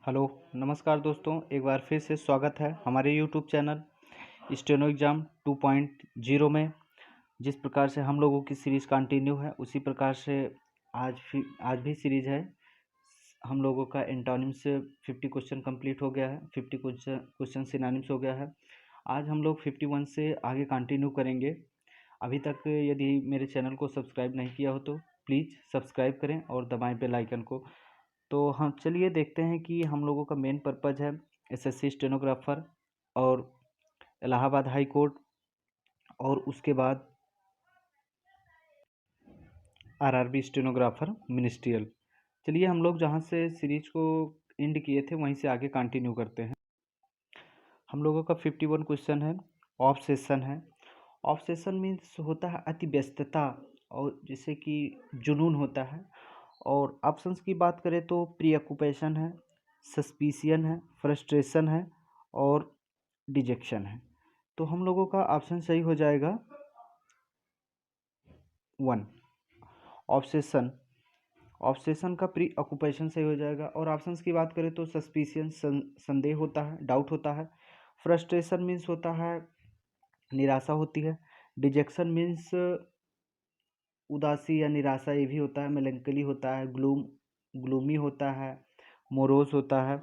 Hello, नमस्कार दोस्तों। एक बार फिर से स्वागत है हमारे यूट्यूब चैनल स्टेनो एग्ज़ाम 2.0 में। जिस प्रकार से हम लोगों की सीरीज़ कंटिन्यू है, उसी प्रकार से आज भी सीरीज़ है। हम लोगों का एंटोनिम से 50 क्वेश्चन कंप्लीट हो गया है, 50 क्वेश्चन सिनोनिम्स हो गया है। आज हम लोग 51 से आगे कंटिन्यू करेंगे। अभी तक यदि मेरे चैनल को सब्सक्राइब नहीं किया हो तो प्लीज़ सब्सक्राइब करें और दबाएं बेल आइकन को। तो हम चलिए देखते हैं कि हम लोगों का मेन पर्पज़ है एसएससी स्टेनोग्राफर और इलाहाबाद हाई कोर्ट, और उसके बाद आरआरबी स्टेनोग्राफर मिनिस्ट्रियल। चलिए हम लोग जहाँ से सीरीज को एंड किए थे वहीं से आगे कंटिन्यू करते हैं। हम लोगों का 51 क्वेश्चन है, ऑफ सेशन है। ऑफ सेशन मीन्स होता है अति व्यस्तता और जैसे कि जुनून होता है। और ऑप्शंस की बात करें तो प्री ऑक्यूपेशन है, सस्पिशियन है, फ्रस्ट्रेशन है और डिजेक्शन है। तो हम लोगों का ऑप्शन सही हो जाएगा 1, ऑब्सेशन। ऑब्सेशन का प्री ऑक्यूपेशन सही हो जाएगा। और ऑप्शंस की बात करें तो सस्पिशियन संदेह होता है, डाउट होता है। फ्रस्ट्रेशन मीन्स होता है निराशा होती है। डिजेक्शन मीन्स उदासी या निराशा ये भी होता है। मेलंकली होता है, ग्लूमी होता है, मोरोज होता है।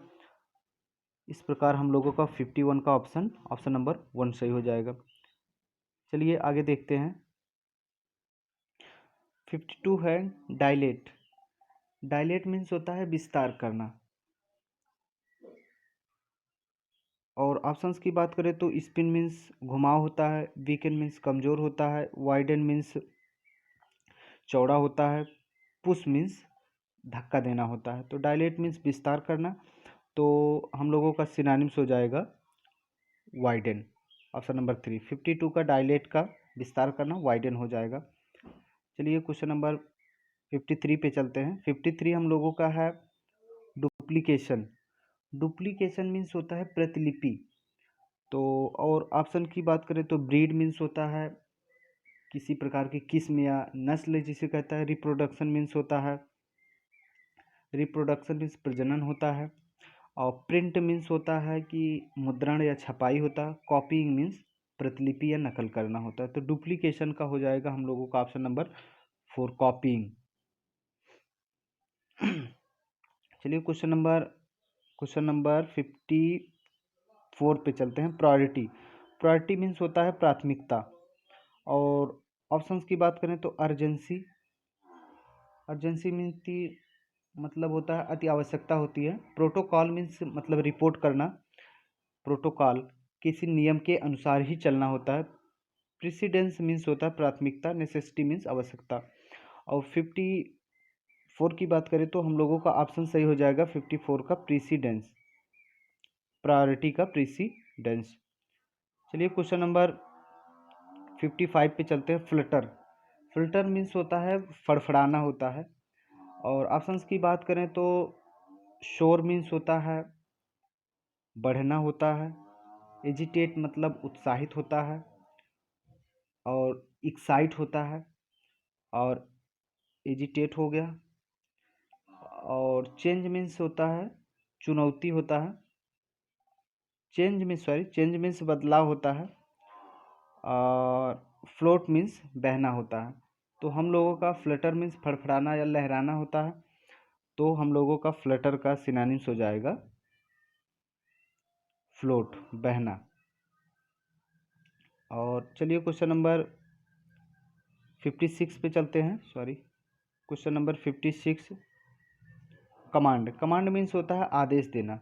इस प्रकार हम लोगों का 51 का ऑप्शन नंबर 1 सही हो जाएगा। चलिए आगे देखते हैं। 52 है डायलेट। डायलेट मीन्स होता है विस्तार करना। और ऑप्शंस की बात करें तो स्पिन मीन्स घुमाव होता है, वीकन मीन्स कमज़ोर होता है, वाइडन मीन्स चौड़ा होता है, पुश मीन्स धक्का देना होता है। तो डायलेट मीन्स विस्तार करना। तो हम लोगों का सिनोनिम्स हो जाएगा वाइडन, ऑप्शन नंबर 3। 52 का डायलेट का विस्तार करना वाइडन हो जाएगा। चलिए क्वेश्चन नंबर 53 पे चलते हैं। 53 हम लोगों का है डुप्लीकेशन। डुप्लीकेशन मीन्स होता है प्रतिलिपि। तो और ऑप्शन की बात करें तो ब्रीड मीन्स होता है किसी प्रकार की किस्म या नस्ल जिसे कहता है। रिप्रोडक्शन मीन्स होता है, रिप्रोडक्शन मीन्स प्रजनन होता है। और प्रिंट मीन्स होता है कि मुद्रण या छपाई होता है। कॉपीइंग मीन्स प्रतिलिपि या नकल करना होता है। तो डुप्लीकेशन का हो जाएगा हम लोगों का ऑप्शन नंबर 4, कॉपीइंग। चलिए क्वेश्चन नंबर 54 पे चलते हैं। प्रायोरिटी। प्रायोरिटी मीन्स होता है प्राथमिकता। और ऑप्शंस की बात करें तो अर्जेंसी। अर्जेंसी मीन्स की मतलब होता है अति आवश्यकता होती है। प्रोटोकॉल मीन्स मतलब रिपोर्ट करना। प्रोटोकॉल किसी नियम के अनुसार ही चलना होता है। प्रेसिडेंस मीन्स होता है प्राथमिकता। नेसेसिटी मीन्स आवश्यकता। और 54 की बात करें तो हम लोगों का ऑप्शन सही हो जाएगा 54 का प्रेसिडेंस, प्रायोरिटी का प्रेसिडेंस। चलिए क्वेश्चन नंबर 55 पे चलते हैं। फ्लटर। फ्लटर मीन्स होता है फड़फड़ाना होता है। और ऑप्शंस की बात करें तो शोर मीन्स होता है बढ़ना होता है। एजिटेट मतलब उत्साहित होता है। और एक्साइट होता है। और एजिटेट हो गया। और चेंज मीन्स होता है चुनौती होता है। चेंज मीन्स बदलाव होता है। और फ्लोट मीन्स बहना होता है। तो हम लोगों का फ्लटर मीन्स फड़फड़ाना या लहराना होता है। तो हम लोगों का फ्लटर का सिनोनिम्स हो जाएगा फ्लोट, बहना। और चलिए क्वेश्चन नंबर 56 पे चलते हैं। Question number 56, command. Command means होता है आदेश देना।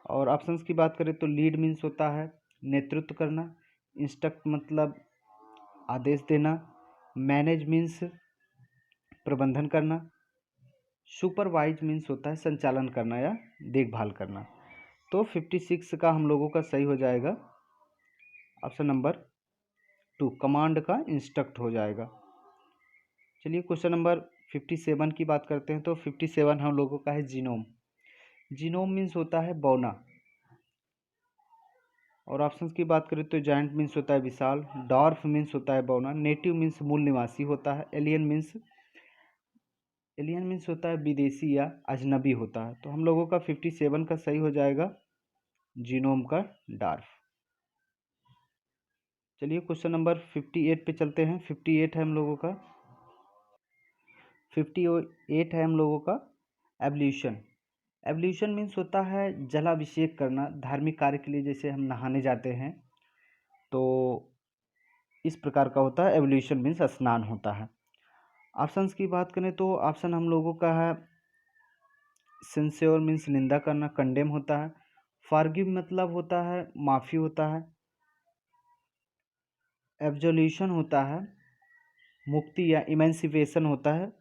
और ऑप्शंस की बात करें तो लीड मीन्स होता है नेतृत्व करना। इंस्ट्रक्ट मतलब आदेश देना। मैनेज मीन्स प्रबंधन करना। सुपरवाइज मीन्स होता है संचालन करना या देखभाल करना। तो 56 का हम लोगों का सही हो जाएगा ऑप्शन नंबर 2, कमांड का इंस्ट्रक्ट हो जाएगा। चलिए क्वेश्चन नंबर 57 की बात करते हैं। तो 57 हम लोगों का है जीनोम। जीनोम मीन्स होता है बौना। और ऑप्शंस की बात करें तो जायंट मीन्स होता है विशाल। डॉर्फ मीन्स होता है बौना। नेटिव मीन्स मूल निवासी होता है। एलियन मीन्स एलियन मीन्स होता है विदेशी या अजनबी होता है। तो हम लोगों का 57 का सही हो जाएगा जीनोम का डार्फ। चलिए क्वेश्चन नंबर 58 पे चलते हैं। 58 है हम लोगों का 58 है हम लोगों का एवोल्यूशन। एवोल्यूशन मीन्स होता है जलाभिषेक करना धार्मिक कार्य के लिए, जैसे हम नहाने जाते हैं तो इस प्रकार का होता है। एवोल्यूशन मीन्स स्नान होता है। ऑप्शंस की बात करें तो ऑप्शन हम लोगों का है सिंसियोर मीन्स निंदा करना, कंडेम होता है। फॉरगिव मतलब होता है माफ़ी होता है। एब्जोल्यूशन होता है मुक्ति या इमेंसिपेशन होता है।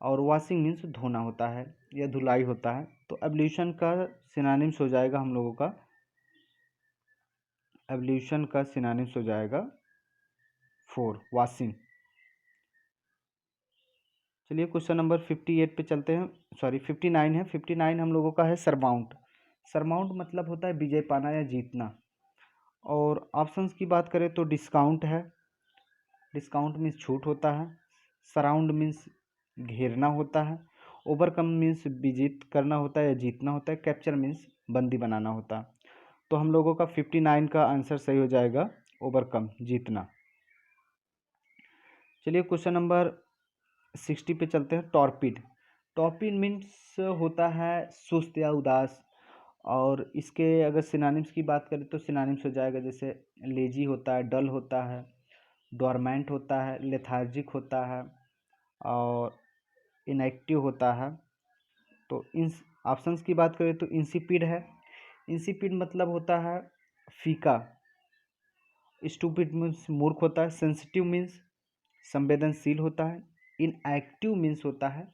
और वॉशिंग मीन्स धोना होता है या धुलाई होता है। तो एवोल्यूशन का सिनोनिम्स हो जाएगा हम लोगों का, एवोल्यूशन का सिनोनिम्स हो जाएगा 4 वॉशिंग। चलिए क्वेश्चन नंबर 58 पे चलते हैं, सॉरी 59 है। 59 हम लोगों का है सरमाउंट। सरमाउंट मतलब होता है विजय पाना या जीतना। और ऑप्शंस की बात करें तो डिस्काउंट है, डिस्काउंट मीन्स छूट होता है। सराउंड मीन्स घेरना होता है। ओवरकम मीन्स विजित करना होता है या जीतना होता है। कैप्चर मीन्स बंदी बनाना होता है। तो हम लोगों का 59 का आंसर सही हो जाएगा ओवरकम, जीतना। चलिए क्वेश्चन नंबर 60 पे चलते हैं। टॉर्पिड। टॉर्पिड मीन्स होता है सुस्त या उदास। और इसके अगर सिनोनिम्स की बात करें तो सिनोनिम्स हो जाएगा जैसे लेजी होता है, डल होता है, डोरमेंट होता है, लेथार्जिक होता है और इनएक्टिव होता है। तो इन ऑप्शंस की बात करें तो इंसिपिड है। इंसिपिड मतलब होता है फीका। स्टूपिड मीन्स मूर्ख होता है। सेंसिटिव मीन्स संवेदनशील होता है। इनएक्टिव मीन्स होता है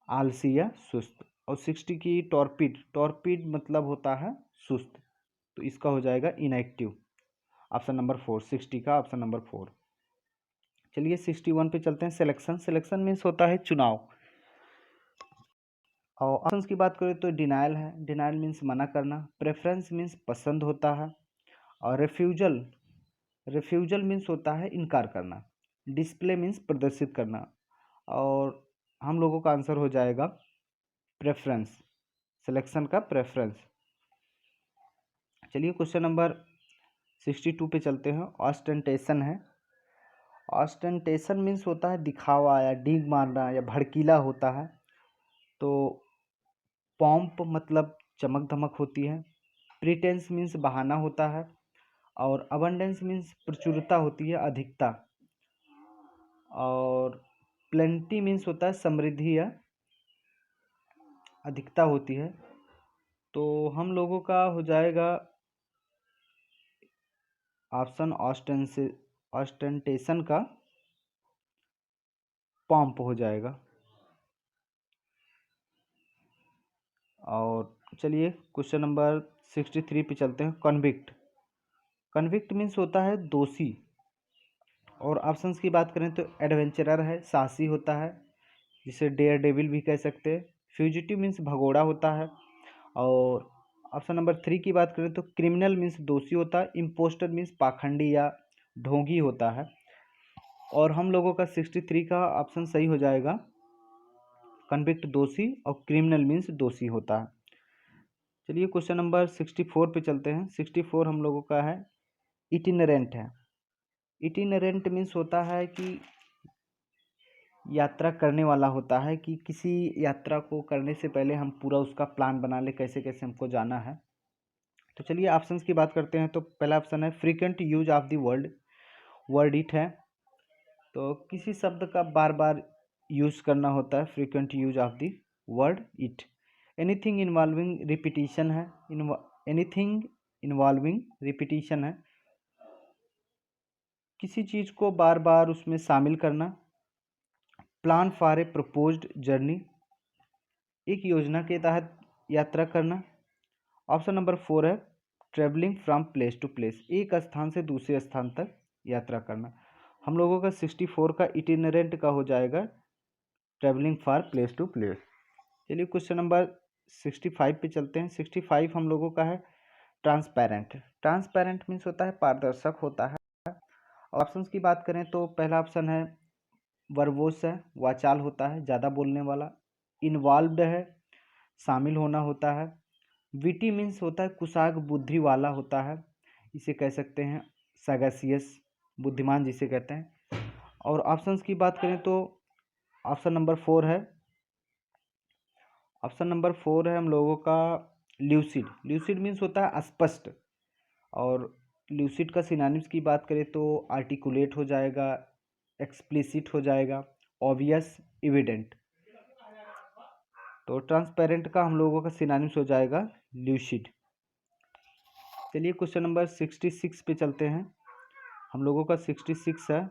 आलसी या सुस्त। और 60 की टॉर्पिड, टॉर्पिड मतलब होता है सुस्त। तो इसका हो जाएगा इनएक्टिव, ऑप्शन नंबर 4, 60 का ऑप्शन नंबर 4। चलिए 61 पे चलते हैं। सिलेक्शन। सिलेक्शन मीन्स होता है चुनाव। और ऑप्शंस की बात करें तो डिनायल है, डिनायल मीन्स मना करना। प्रेफरेंस मीन्स पसंद होता है। और रिफ्यूजल, रिफ्यूजल मीन्स होता है इनकार करना। डिस्प्ले मीन्स प्रदर्शित करना। और हम लोगों का आंसर हो जाएगा प्रेफरेंस, सिलेक्शन का प्रेफरेंस। चलिए क्वेश्चन नंबर 62 पे चलते हैं। ऑस्टेंटेशन है। ऑस्टेंटेशन मीन्स होता है दिखावा या डींग मारना या भड़कीला होता है। तो पॉम्प मतलब चमक धमक होती है। प्रीटेंस मीन्स बहाना होता है। और अबंडेंस मीन्स प्रचुरता होती है, अधिकता। और प्लेंटी मीन्स होता है समृद्धि या अधिकता होती है। तो हम लोगों का हो जाएगा ऑप्शन ऑस्टेंटेशन का पॉम्प हो जाएगा। और चलिए क्वेश्चन नंबर 63 पे चलते हैं। कन्विक्ट। कन्विक्ट मीन्स होता है दोषी। और ऑप्शंस की बात करें तो एडवेंचरर है, साहसी होता है, जिसे डेयर डेविल भी कह सकते हैं। फ्यूजिटिव मीन्स भगोड़ा होता है। और ऑप्शन नंबर 3 की बात करें तो क्रिमिनल मीन्स दोषी होता है। इम्पोस्टर मीन्स पाखंडी या ढोंगी होता है। और हम लोगों का 63 का ऑप्शन सही हो जाएगा कन्विक्ट दोषी और क्रिमिनल मीन्स दोषी होता है। चलिए क्वेश्चन नंबर 64 पे चलते हैं। 64 हम लोगों का है इटिनरेंट है। इटिनरेंट मीन्स होता है कि यात्रा करने वाला होता है, कि किसी यात्रा को करने से पहले हम पूरा उसका प्लान बना ले कैसे कैसे हमको जाना है। तो चलिए ऑप्शंस की बात करते हैं। तो पहला ऑप्शन है frequent use of the word, word it है। तो किसी शब्द का बार बार यूज करना होता है, frequent use of the word it. Anything involving repetition है, एनीथिंग इन्वॉल्विंग रिपीटिशन है, किसी चीज़ को बार बार उसमें शामिल करना। Plan for a proposed journey, एक योजना के तहत यात्रा करना। ऑप्शन नंबर 4 है travelling from place to place, एक स्थान से दूसरे स्थान तक यात्रा करना। हम लोगों का 64 का इटिनरेंट का हो जाएगा travelling for place to place. चलिए क्वेश्चन नंबर 65 पे चलते हैं। 65 हम लोगों का है ट्रांसपेरेंट। ट्रांसपेरेंट मीन्स होता है पारदर्शक होता है। ऑप्शंस की बात करें तो पहला ऑप्शन है वर्बोस है, वाचाल होता है, ज़्यादा बोलने वाला। इन्वॉल्व्ड है, शामिल होना होता है। विटी मीन्स होता है कुशाग्र, बुद्धि वाला होता है, इसे कह सकते हैं सैगेसियस, बुद्धिमान जिसे कहते हैं। और ऑप्शंस की बात करें तो ऑप्शन नंबर 4 है, ऑप्शन नंबर 4 है हम लोगों का ल्यूसिड। ल्यूसिड मीन्स होता है स्पष्ट। और ल्यूसिड का सिनोनिम्स की बात करें तो आर्टिकुलेट हो जाएगा, एक्सप्लिसिट हो जाएगा, ऑब्वियस, एविडेंट। तो ट्रांसपेरेंट का हम लोगों का सिनोनिम्स हो जाएगा ल्यूसिड। चलिए क्वेश्चन नंबर 66 पे चलते हैं। हम लोगों का 66 है,